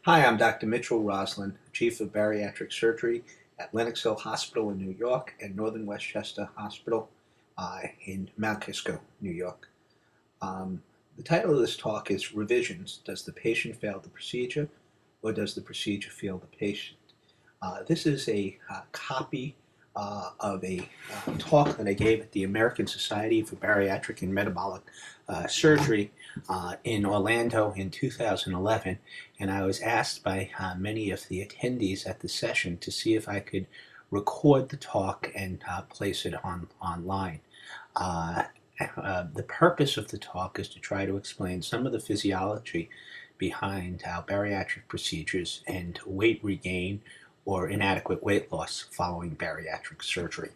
Hi, I'm Dr. Mitchell Roslin, Chief of Bariatric Surgery at Lenox Hill Hospital in New York and Northern Westchester Hospital in Mount Kisco, New York. The title of this talk is Revisions. Does the patient fail the procedure or does the procedure fail the patient? This is a copy of a talk that I gave at the American Society for Bariatric and Metabolic Surgery in Orlando in 2011, and I was asked by many of the attendees at the session to see if I could record the talk and place it online. The purpose of the talk is to try to explain some of the physiology behind how bariatric procedures and weight regain or inadequate weight loss following bariatric surgery.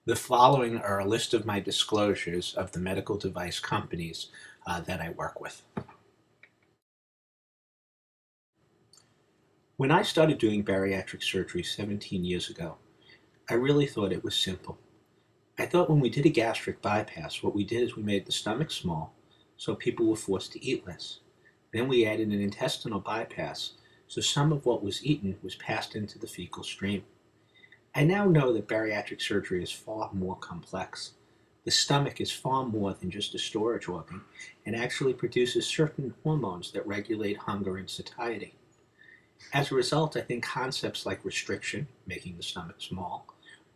The following are a list of my disclosures of the medical device companies that I work with. When I started doing bariatric surgery 17 years ago, I really thought it was simple. I thought when we did a gastric bypass, what we did is we made the stomach small so people were forced to eat less. Then we added an intestinal bypass, so some of what was eaten was passed into the fecal stream. I now know that bariatric surgery is far more complex. The stomach is far more than just a storage organ and actually produces certain hormones that regulate hunger and satiety. As a result, I think concepts like restriction, making the stomach small,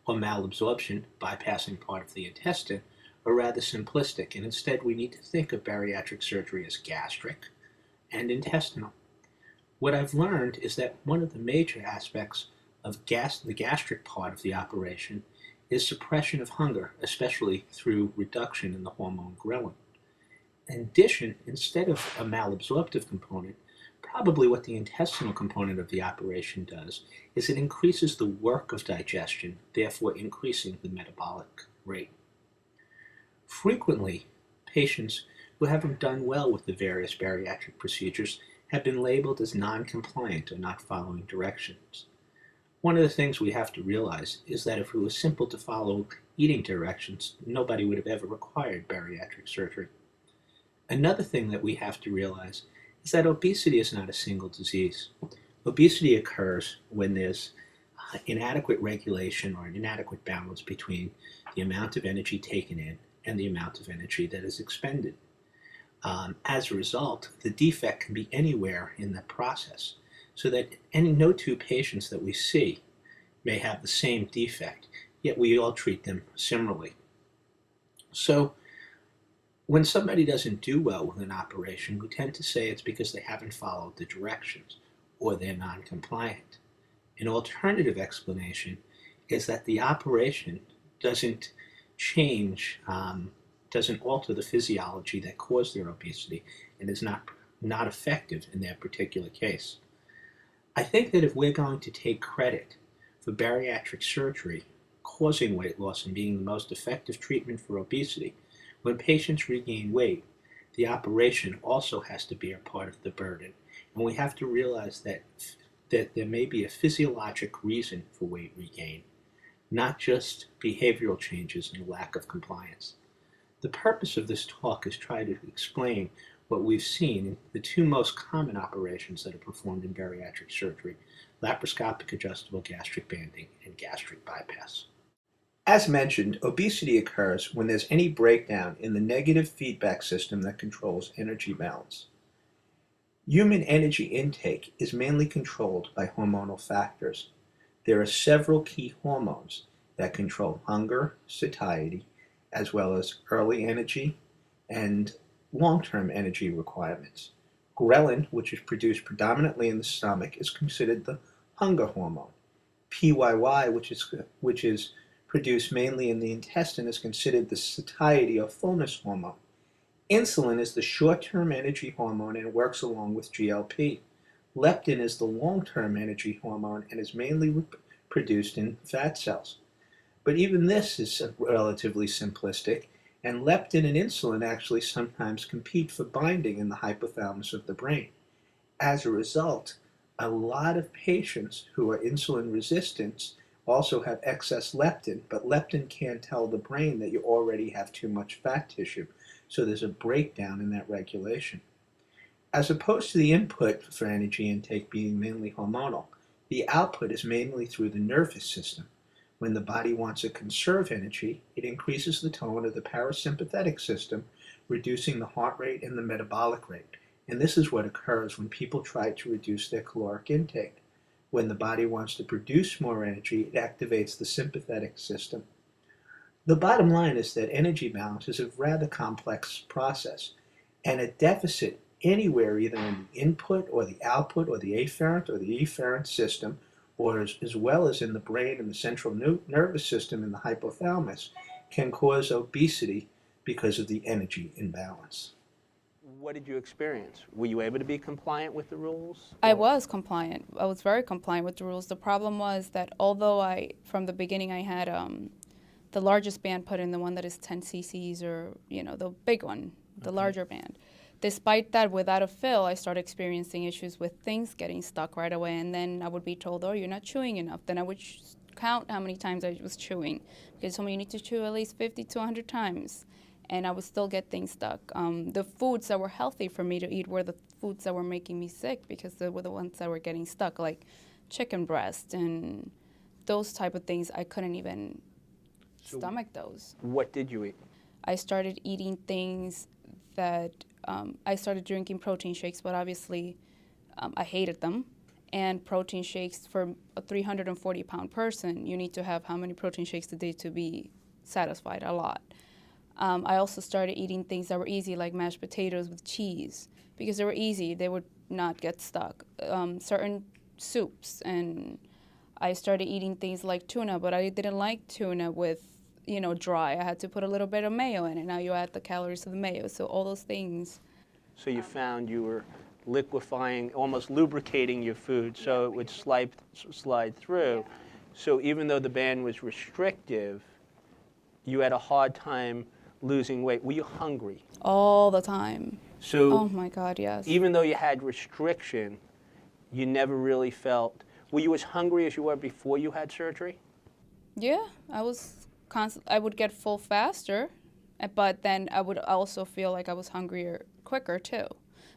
or malabsorption, bypassing part of the intestine, are rather simplistic, and instead we need to think of bariatric surgery as gastric and intestinal. What I've learned is that one of the major aspects of the gastric part of the operation is suppression of hunger, especially through reduction in the hormone ghrelin. In addition, instead of a malabsorptive component, probably what the intestinal component of the operation does is it increases the work of digestion, therefore increasing the metabolic rate. Frequently, patients who haven't done well with the various bariatric procedures have been labeled as non-compliant or not following directions. One of the things we have to realize is that if it was simple to follow eating directions, nobody would have ever required bariatric surgery. Another thing that we have to realize is that obesity is not a single disease. Obesity occurs when there's inadequate regulation or an inadequate balance between the amount of energy taken in and the amount of energy that is expended. As a result, the defect can be anywhere in the process, so that no two patients that we see may have the same defect, yet we all treat them similarly. So when somebody doesn't do well with an operation, we tend to say it's because they haven't followed the directions or they're non-compliant. An alternative explanation is that the operation doesn't alter the physiology that caused their obesity and is not effective in their particular case. I think that if we're going to take credit for bariatric surgery causing weight loss and being the most effective treatment for obesity, when patients regain weight, the operation also has to be a part of the burden. And we have to realize that there may be a physiologic reason for weight regain, not just behavioral changes and lack of compliance. The purpose of this talk is try to explain what we've seen in the two most common operations that are performed in bariatric surgery: laparoscopic adjustable gastric banding and gastric bypass. As mentioned, obesity occurs when there's any breakdown in the negative feedback system that controls energy balance. Human energy intake is mainly controlled by hormonal factors. There are several key hormones that control hunger, satiety, as well as early energy and long-term energy requirements. Ghrelin, which is produced predominantly in the stomach, is considered the hunger hormone. PYY, which is produced mainly in the intestine, is considered the satiety or fullness hormone. Insulin is the short-term energy hormone and works along with GLP. Leptin is the long-term energy hormone and is mainly produced in fat cells. But even this is relatively simplistic, and leptin and insulin actually sometimes compete for binding in the hypothalamus of the brain. As a result, a lot of patients who are insulin resistant also have excess leptin, but leptin can't tell the brain that you already have too much fat tissue, so there's a breakdown in that regulation. As opposed to the input for energy intake being mainly hormonal, the output is mainly through the nervous system. When the body wants to conserve energy, it increases the tone of the parasympathetic system, reducing the heart rate and the metabolic rate. And this is what occurs when people try to reduce their caloric intake. When the body wants to produce more energy, it activates the sympathetic system. The bottom line is that energy balance is a rather complex process, and a deficit anywhere, either in the input or the output or the afferent or the efferent system, or as well as in the brain and the central nervous system in the hypothalamus, can cause obesity because of the energy imbalance. What did you experience? Were you able to be compliant with the rules? I was compliant. I was very compliant with the rules. The problem was that although from the beginning, I had the largest band put in, the one that is 10 cc's, or, the big one, the larger band. Despite that, without a fill, I started experiencing issues with things getting stuck right away, and then I would be told, oh, you're not chewing enough. Then I would count how many times I was chewing, because told me you need to chew at least 50 to 100 times, and I would still get things stuck. The foods that were healthy for me to eat were the foods that were making me sick, because they were the ones that were getting stuck, like chicken breast and those type of things. I couldn't even stomach those. What did you eat? I started eating things that I started drinking protein shakes, but obviously I hated them. And protein shakes, for a 340-pound person, you need to have how many protein shakes a day to be satisfied? A lot. I also started eating things that were easy, like mashed potatoes with cheese, because they were easy. They would not get stuck. Certain soups, and I started eating things like tuna, but I didn't like tuna with dry. I had to put a little bit of mayo in it. Now you add the calories of the mayo. So all those things. So you found you were liquefying, almost lubricating your food so it would slide through. Yeah. So even though the band was restrictive, you had a hard time losing weight. Were you hungry? All the time. So oh my God, yes. Even though you had restriction, you never really felt, were you as hungry as you were before you had surgery? Yeah, I would get full faster, but then I would also feel like I was hungrier quicker too,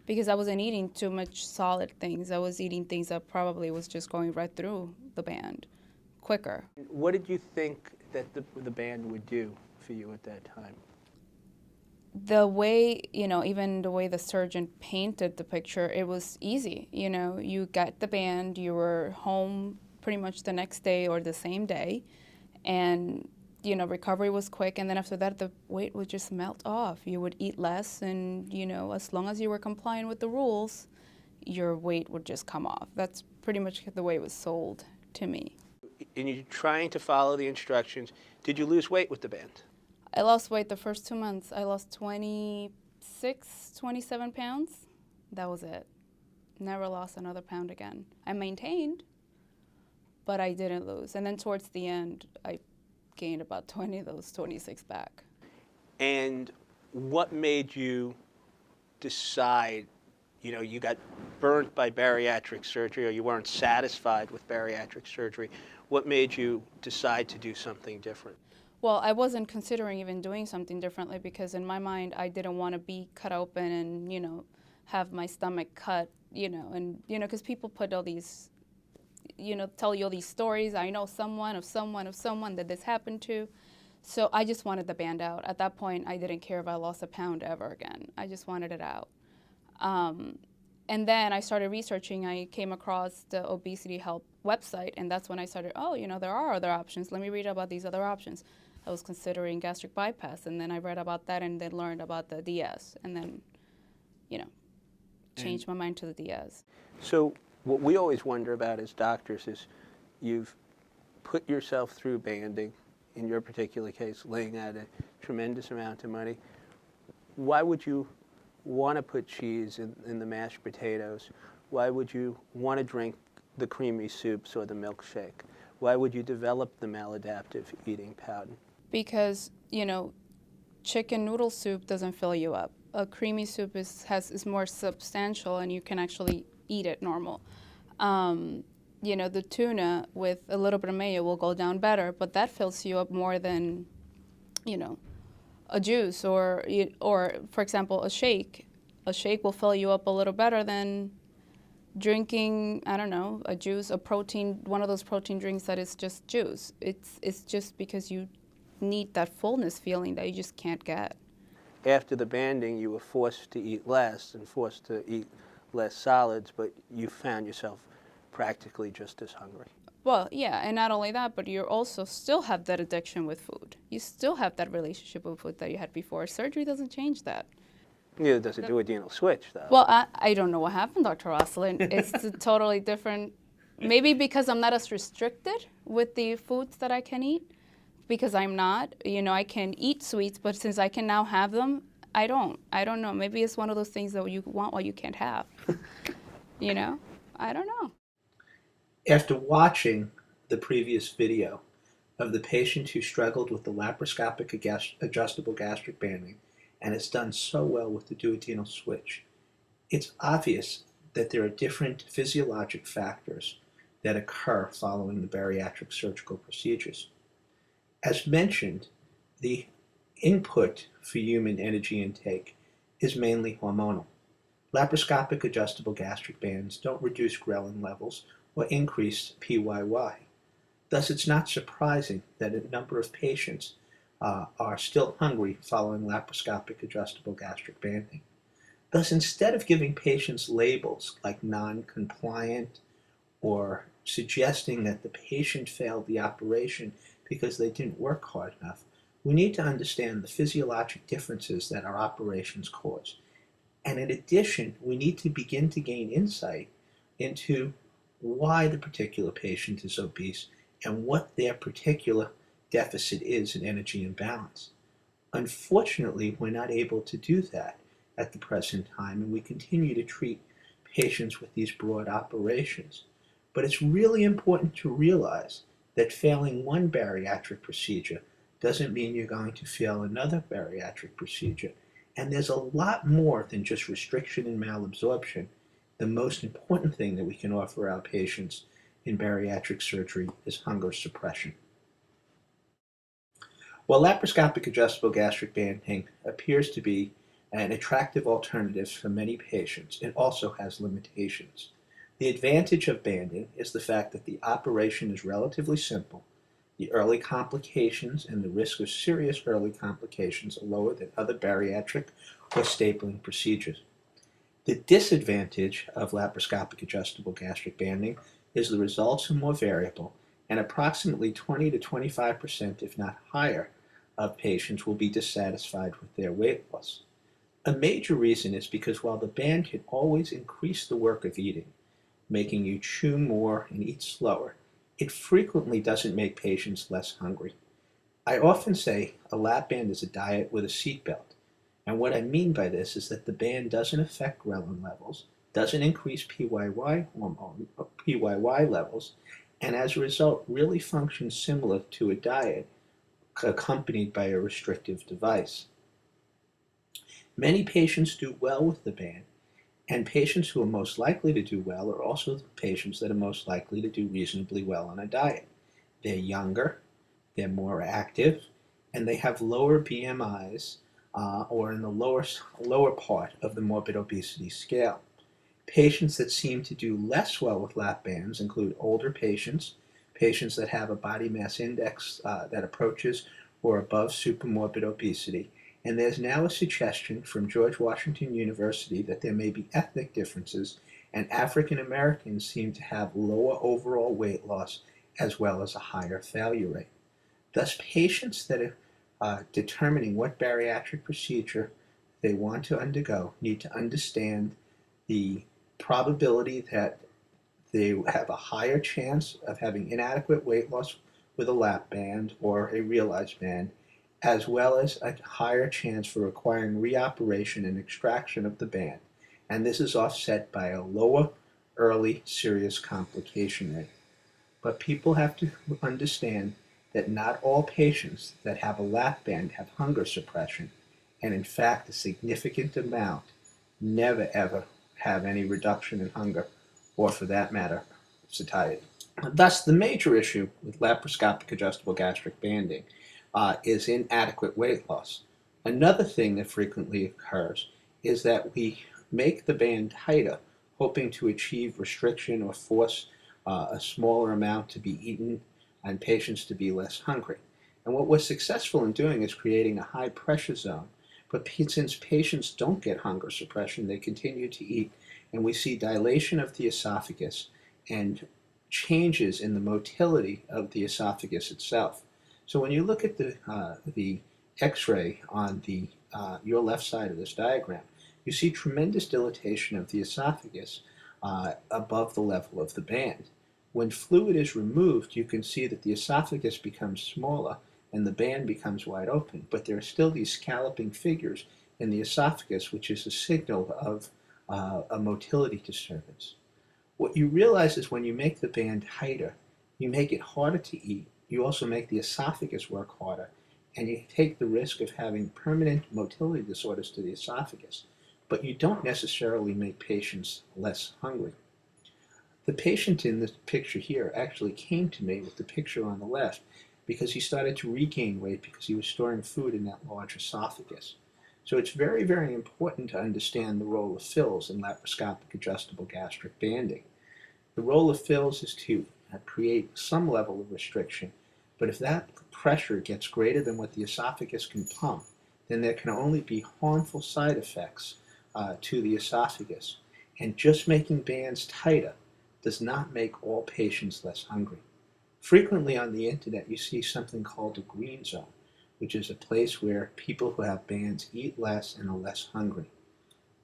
because I wasn't eating too much solid things. I was eating things that probably was just going right through the band quicker. What did you think that the band would do for you at that time? The way, even the way the surgeon painted the picture, it was easy. You got the band, you were home pretty much the next day or the same day, and recovery was quick, and then after that, the weight would just melt off. You would eat less, and, as long as you were compliant with the rules, your weight would just come off. That's pretty much the way it was sold to me. And you're trying to follow the instructions. Did you lose weight with the band? I lost weight the first 2 months. I lost 26, 27 pounds. That was it. Never lost another pound again. I maintained, but I didn't lose. And then towards the end, I gained about 20 of those 26 back. And what made you decide, you got burnt by bariatric surgery, or you weren't satisfied with bariatric surgery? What made you decide to do something different? Well, I wasn't considering even doing something differently, because in my mind, I didn't want to be cut open and, have my stomach cut, because people put all these, tell you all these stories. I know someone that this happened to. So I just wanted the band out. At that point, I didn't care if I lost a pound ever again. I just wanted it out. And then I started researching. I came across the obesity help website, and that's when I started, there are other options. Let me read about these other options. I was considering gastric bypass, and then I read about that and then learned about the DS, and then, changed my mind to the DS. So what we always wonder about as doctors is you've put yourself through banding, in your particular case, laying out a tremendous amount of money. Why would you want to put cheese in the mashed potatoes? Why would you want to drink the creamy soups or the milkshake? Why would you develop the maladaptive eating pattern? Because, chicken noodle soup doesn't fill you up. A creamy soup is more substantial, and you can actually eat it normal. The tuna with a little bit of mayo will go down better, but that fills you up more than, a juice or for example, a shake. a shake will fill you up a little better than drinking, I don't know, a juice, a protein, one of those protein drinks that is just juice. It's just because you need that fullness feeling that you just can't get. After the banding, you were forced to eat less and forced to eat less solids, but you found yourself practically just as hungry. Well, yeah, and not only that, but you also still have that addiction with food. You still have that relationship with food that you had before. Surgery doesn't change that. Neither does a duodenal switch, though. Well, I don't know what happened, Dr. Roslin. It's a totally different, maybe because I'm not as restricted with the foods that I can eat, because I'm not. You know, I can eat sweets, but since I can now have them, I don't. I don't know. Maybe it's one of those things that you want what you can't have. You know? I don't know. After watching the previous video of the patient who struggled with the laparoscopic adjustable gastric banding and has done so well with the duodenal switch, it's obvious that there are different physiologic factors that occur following the bariatric surgical procedures. As mentioned, the input for human energy intake is mainly hormonal. Laparoscopic adjustable gastric bands don't reduce ghrelin levels or increase PYY. Thus, it's not surprising that a number of patients are still hungry following laparoscopic adjustable gastric banding. Thus, instead of giving patients labels like non-compliant or suggesting that the patient failed the operation because they didn't work hard enough, we need to understand the physiologic differences that our operations cause. And in addition, we need to begin to gain insight into why the particular patient is obese and what their particular deficit is in energy imbalance. Unfortunately, we're not able to do that at the present time, and we continue to treat patients with these broad operations. But it's really important to realize that failing one bariatric procedure doesn't mean you're going to fail another bariatric procedure. And there's a lot more than just restriction and malabsorption. The most important thing that we can offer our patients in bariatric surgery is hunger suppression. While laparoscopic adjustable gastric banding appears to be an attractive alternative for many patients, it also has limitations. The advantage of banding is the fact that the operation is relatively simple. The early complications and the risk of serious early complications are lower than other bariatric or stapling procedures. The disadvantage of laparoscopic adjustable gastric banding is the results are more variable, and approximately 20 to 25%, if not higher, of patients will be dissatisfied with their weight loss. A major reason is because while the band can always increase the work of eating, making you chew more and eat slower, it frequently doesn't make patients less hungry. I often say a lap band is a diet with a seatbelt. And what I mean by this is that the band doesn't affect ghrelin levels, doesn't increase PYY levels, and as a result really functions similar to a diet accompanied by a restrictive device. Many patients do well with the band, and patients who are most likely to do well are also the patients that are most likely to do reasonably well on a diet. They're younger, they're more active, and they have lower BMIs or in the lower part of the morbid obesity scale. Patients that seem to do less well with lap bands include older patients, patients that have a body mass index that approaches or above supermorbid obesity, and there's now a suggestion from George Washington University that there may be ethnic differences, and African Americans seem to have lower overall weight loss as well as a higher failure rate. Thus, patients that are determining what bariatric procedure they want to undergo need to understand the probability that they have a higher chance of having inadequate weight loss with a lap band or a realized band, as well as a higher chance for requiring reoperation and extraction of the band. And this is offset by a lower early serious complication rate. But people have to understand that not all patients that have a lap band have hunger suppression, and in fact a significant amount never ever have any reduction in hunger, or for that matter, satiety. Thus, the major issue with laparoscopic adjustable gastric banding is inadequate weight loss. Another thing that frequently occurs is that we make the band tighter, hoping to achieve restriction or force a smaller amount to be eaten and patients to be less hungry. And what we're successful in doing is creating a high pressure zone. But since patients don't get hunger suppression, they continue to eat, and we see dilation of the esophagus and changes in the motility of the esophagus itself. So when you look at the X-ray on your left side of this diagram, you see tremendous dilatation of the esophagus above the level of the band. When fluid is removed, you can see that the esophagus becomes smaller and the band becomes wide open, but there are still these scalloping figures in the esophagus, which is a signal of a motility disturbance. What you realize is when you make the band tighter, you make it harder to eat, you also make the esophagus work harder, and you take the risk of having permanent motility disorders to the esophagus, but you don't necessarily make patients less hungry. The patient in this picture here actually came to me with the picture on the left because he started to regain weight because he was storing food in that large esophagus. So it's very, very important to understand the role of fills in laparoscopic adjustable gastric banding. The role of fills is to create some level of restriction, but if that pressure gets greater than what the esophagus can pump, then there can only be harmful side effects to the esophagus. And just making bands tighter does not make all patients less hungry. Frequently on the internet you see something called a green zone, which is a place where people who have bands eat less and are less hungry.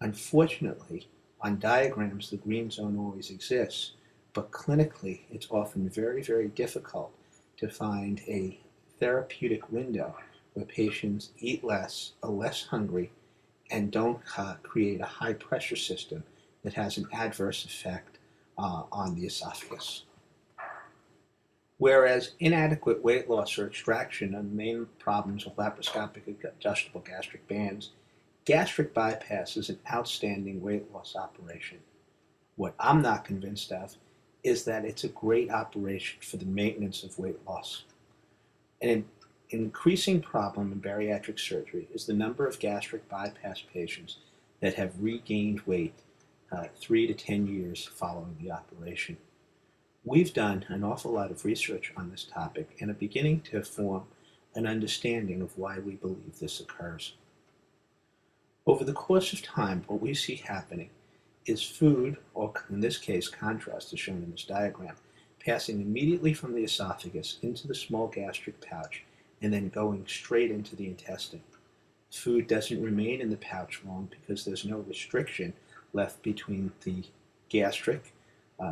Unfortunately, on diagrams the green zone always exists, but clinically it's often very, very difficult to find a therapeutic window where patients eat less, are less hungry, and don't create a high pressure system that has an adverse effect on the esophagus. Whereas inadequate weight loss or extraction are the main problems with laparoscopic adjustable gastric bands, gastric bypass is an outstanding weight loss operation. What I'm not convinced of is that it's a great operation for the maintenance of weight loss. An increasing problem in bariatric surgery is the number of gastric bypass patients that have regained weight 3 to 10 years following the operation. We've done an awful lot of research on this topic and are beginning to form an understanding of why we believe this occurs. Over the course of time, what we see happening is food, or in this case contrast as shown in this diagram, passing immediately from the esophagus into the small gastric pouch and then going straight into the intestine. Food doesn't remain in the pouch long because there's no restriction left between the gastric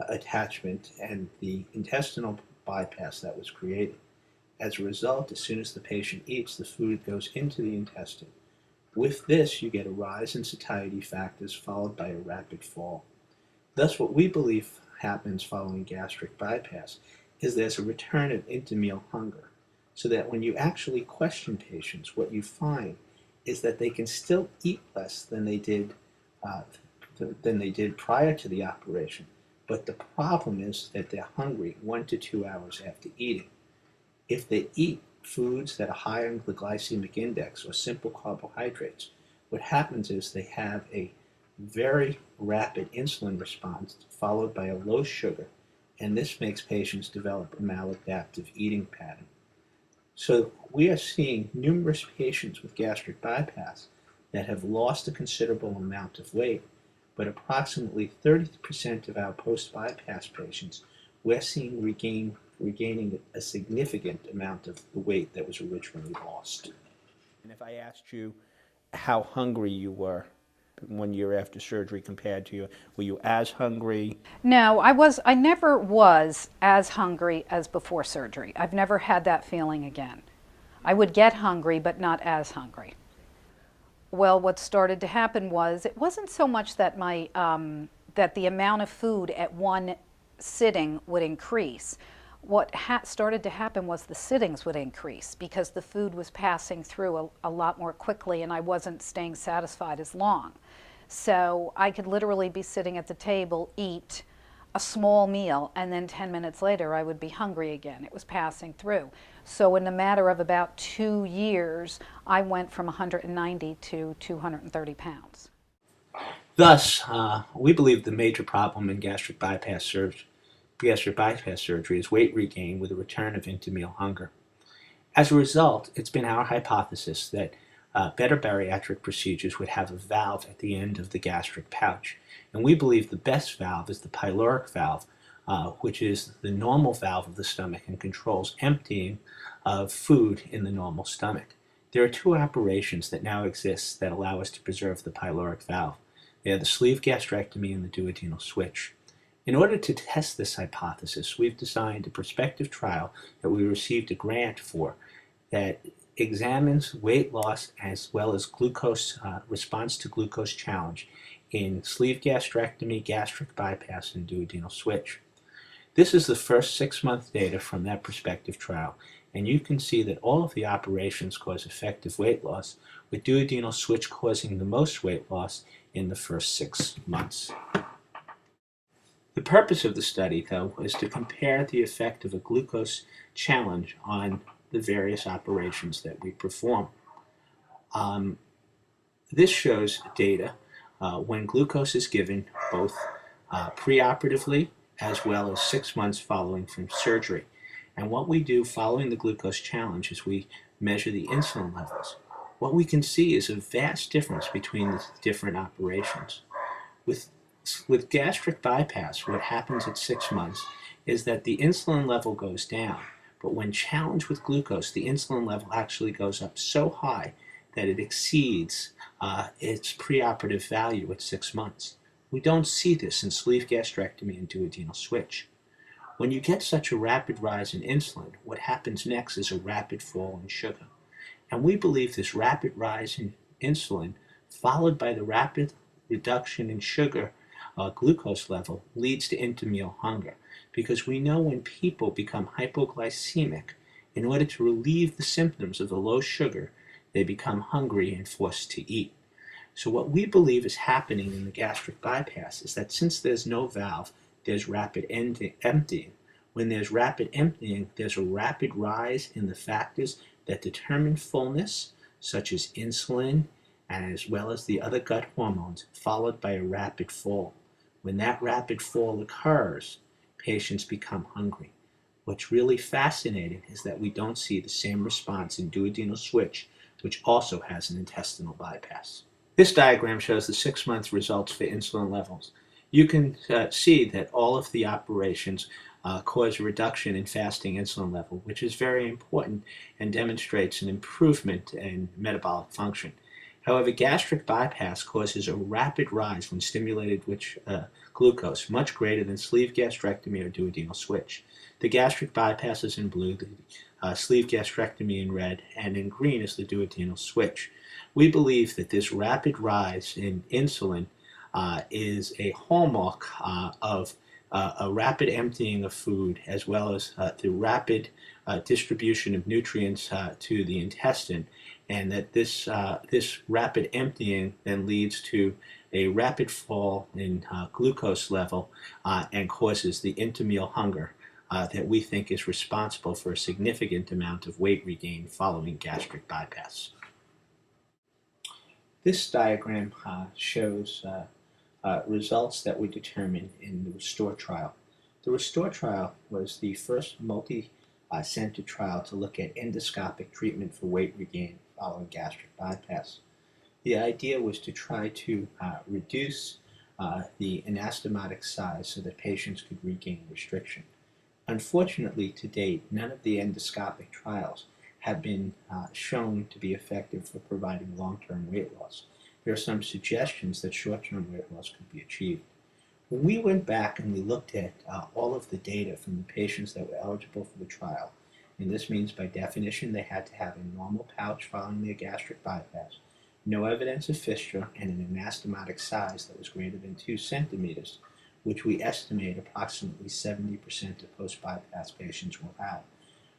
attachment and the intestinal bypass that was created. As a result, as soon as the patient eats, the food goes into the intestine. With this, you get a rise in satiety factors followed by a rapid fall. Thus, what we believe happens following gastric bypass is there's a return of intermeal hunger, so that when you actually question patients, what you find is that they can still eat less than they did prior to the operation. But the problem is that they're hungry 1 to 2 hours after eating. If they eat foods that are high on the glycemic index or simple carbohydrates, what happens is they have a very rapid insulin response followed by a low sugar, and this makes patients develop a maladaptive eating pattern. So we are seeing numerous patients with gastric bypass that have lost a considerable amount of weight, but approximately 30% of our post-bypass patients we're seeing regaining a significant amount of the weight that was originally lost. And if I asked you how hungry you were 1 year after surgery compared to were you as hungry? No, I never was as hungry as before surgery. I've never had that feeling again. I would get hungry, but not as hungry. Well, what started to happen was, it wasn't so much that that the amount of food at one sitting would increase. What started to happen was the sittings would increase because the food was passing through a lot more quickly and I wasn't staying satisfied as long. So I could literally be sitting at the table, eat a small meal, and then 10 minutes later I would be hungry again. It was passing through. So in a matter of about 2 years, I went from 190 to 230 pounds. Thus, we believe the major problem in gastric bypass surgery is weight regain with a return of intrameal hunger. As a result, it's been our hypothesis that better bariatric procedures would have a valve at the end of the gastric pouch. And we believe the best valve is the pyloric valve, which is the normal valve of the stomach and controls emptying of food in the normal stomach. There are two operations that now exist that allow us to preserve the pyloric valve. They are the sleeve gastrectomy and the duodenal switch. In order to test this hypothesis, we've designed a prospective trial that we received a grant for that examines weight loss as well as glucose response to glucose challenge in sleeve gastrectomy, gastric bypass, and duodenal switch. This is the first 6-month data from that prospective trial, and you can see that all of the operations cause effective weight loss, with duodenal switch causing the most weight loss in the first 6 months. The purpose of the study, though, is to compare the effect of a glucose challenge on the various operations that we perform. This shows data when glucose is given both preoperatively as well as 6 months following from surgery. And what we do following the glucose challenge is we measure the insulin levels. What we can see is a vast difference between the different operations. With gastric bypass, what happens at 6 months is that the insulin level goes down, but when challenged with glucose, the insulin level actually goes up so high that it exceeds its preoperative value at 6 months. We don't see this in sleeve gastrectomy and duodenal switch. When you get such a rapid rise in insulin, what happens next is a rapid fall in sugar. And we believe this rapid rise in insulin, followed by the rapid reduction in sugar glucose level, leads to intrameal hunger, because we know when people become hypoglycemic, in order to relieve the symptoms of the low sugar, they become hungry and forced to eat. So what we believe is happening in the gastric bypass is that since there's no valve, there's rapid emptying. When there's rapid emptying, there's a rapid rise in the factors that determine fullness, such as insulin, as well as the other gut hormones, followed by a rapid fall. When that rapid fall occurs, patients become hungry. What's really fascinating is that we don't see the same response in duodenal switch, which also has an intestinal bypass. This diagram shows the 6-month results for insulin levels. You can see that all of the operations cause a reduction in fasting insulin level, which is very important and demonstrates an improvement in metabolic function. However, gastric bypass causes a rapid rise when stimulated with glucose, much greater than sleeve gastrectomy or duodenal switch. The gastric bypass is in blue, the sleeve gastrectomy in red, and in green is the duodenal switch. We believe that this rapid rise in insulin is a hallmark of a rapid emptying of food, as well as the rapid distribution of nutrients to the intestine, and that this rapid emptying then leads to a rapid fall in glucose level and causes the intrameal hunger that we think is responsible for a significant amount of weight regain following gastric bypass. This diagram shows results that were determined in the RESTORE trial. The RESTORE trial was the first multi-center trial to look at endoscopic treatment for weight regain following gastric bypass. The idea was to try to reduce the anastomotic size so that patients could regain restriction. Unfortunately, to date, none of the endoscopic trials have been shown to be effective for providing long-term weight loss. There are some suggestions that short-term weight loss could be achieved. When we went back and we looked at all of the data from the patients that were eligible for the trial, and this means by definition they had to have a normal pouch following their gastric bypass, no evidence of fistula, and an anastomotic size that was greater than 2 centimeters, which we estimate approximately 70% of post-bypass patients will have.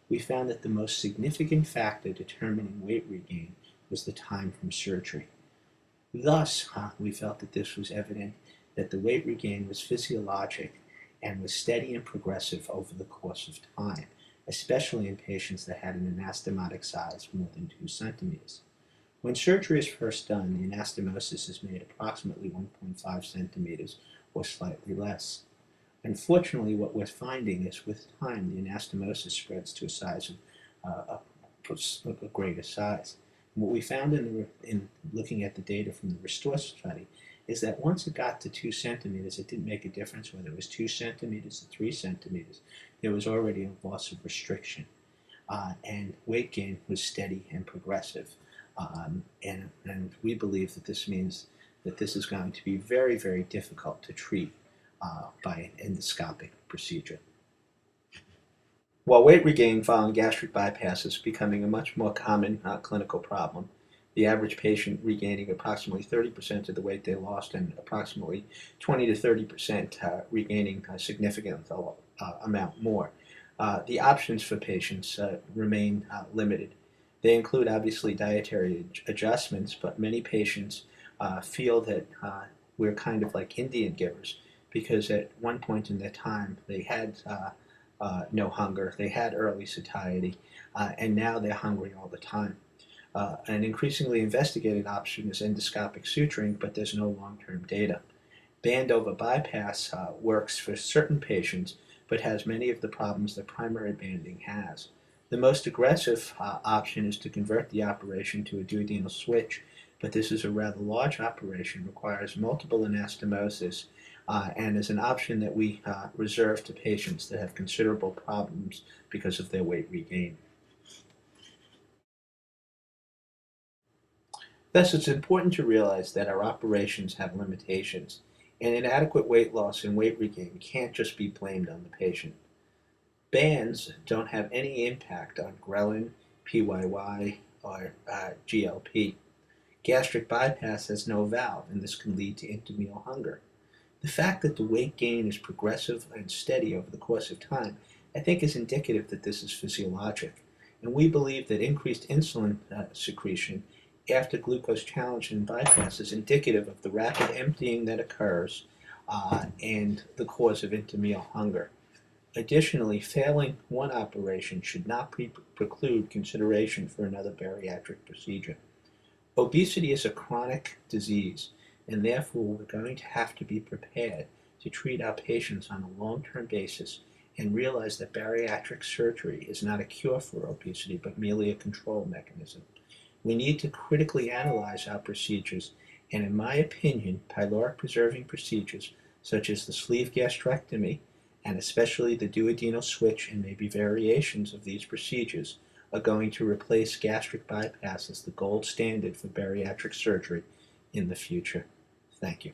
We found that the most significant factor determining weight regain was the time from surgery. Thus, we felt that this was evident that the weight regain was physiologic and was steady and progressive over the course of time, especially in patients that had an anastomotic size more than 2 centimeters. When surgery is first done, the anastomosis is made approximately 1.5 centimeters or slightly less. Unfortunately, what we're finding is with time, the anastomosis spreads to a size of a greater size. And what we found in looking at the data from the Restore study is that once it got to 2 centimeters, it didn't make a difference whether it was 2 centimeters or 3 centimeters. There was already a loss of restriction. And weight gain was steady and progressive. And we believe that this means that this is going to be very, very difficult to treat by an endoscopic procedure. While weight regain following gastric bypass is becoming a much more common clinical problem, the average patient regaining approximately 30% of the weight they lost and approximately 20 to 30% regaining a significant amount more. The options for patients remain limited. They include obviously dietary adjustments, but many patients feel that we're kind of like Indian givers, because at one point in their time they had no hunger, they had early satiety, and now they're hungry all the time. An increasingly investigated option is endoscopic suturing, but there's no long-term data. Band-over bypass works for certain patients, but has many of the problems that primary banding has. The most aggressive option is to convert the operation to a duodenal switch, but this is a rather large operation, requires multiple anastomosis, and is an option that we reserve to patients that have considerable problems because of their weight regain. Thus, it's important to realize that our operations have limitations, and inadequate weight loss and weight regain can't just be blamed on the patient. Bands don't have any impact on ghrelin, PYY, or GLP. Gastric bypass has no valve, and this can lead to intrameal hunger. The fact that the weight gain is progressive and steady over the course of time, I think, is indicative that this is physiologic. And we believe that increased insulin secretion after glucose challenge and bypass is indicative of the rapid emptying that occurs and the cause of intrameal hunger. Additionally, failing one operation should not preclude consideration for another bariatric procedure. Obesity is a chronic disease, and therefore we're going to have to be prepared to treat our patients on a long-term basis and realize that bariatric surgery is not a cure for obesity, but merely a control mechanism. We need to critically analyze our procedures, and in my opinion, pyloric preserving procedures such as the sleeve gastrectomy, and especially the duodenal switch and maybe variations of these procedures, are going to replace gastric bypass as the gold standard for bariatric surgery in the future. Thank you.